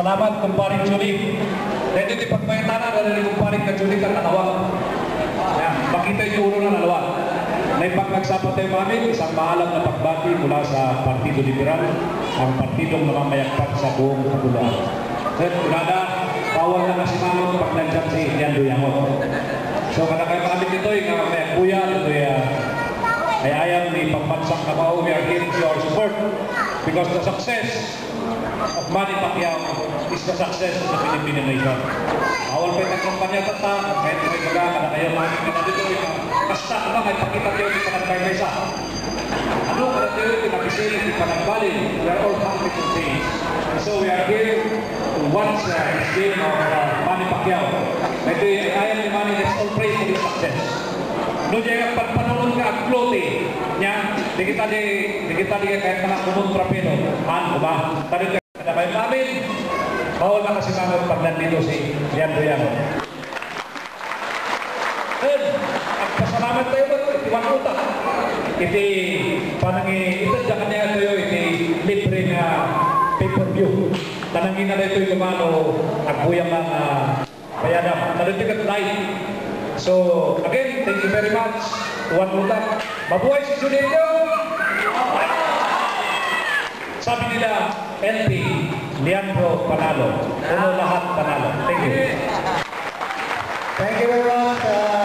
Salamat, kumparing Julie. Dahil ito pagmayatanan, wala rin kumparing ka Julie ka nalawag. Yan, makita yung ulo na nalawag. Naipag nagsapa tayo namin, isang maalam na pagbati mula sa Partido Liberal, ang partidong namamayagpag sa buong Kapuluan. At kunada, bawal na kasi namin pag nandiyan si Yan Duyangot. So kada kayo namin dito, yung may kuya, ito ay ayam ni pagbansang Davao, we are here to your support because the success of Manny Pacquiao is the success of the Philippine nation. Awal pa yung kampanya tata, kahit may baga, kada kayo namin na dito, basta ano, may pakita tayo di panagbaybaysa. Ano, kada tayo di nakisilip, di panagbalik, we are all happy to change. And so we are here to watch this game of Manny Pacquiao. Ito yung ayam ni Manny, let's all pray for his success. No llega pagpanulong ka ang flote niya, di kita kahit na kumontra pero ba? Tadi ka na kayo namin, bawal na kasi namin pag nandito si Yan Duyangot. Then, ang pasalamat tayo ba? Itiwan utak. Ito dyan kanya tayo, libre na pay-per-view. Tanangin na ito yung kumano, agbuyang ng bayadam. Nalitigat live. So, again, thank you very much. Tuwan utak. Mabuhay si Junito! Sabi nila, LP, Leandro Panalo. Uno lahat panalo. Thank you. Thank you very much.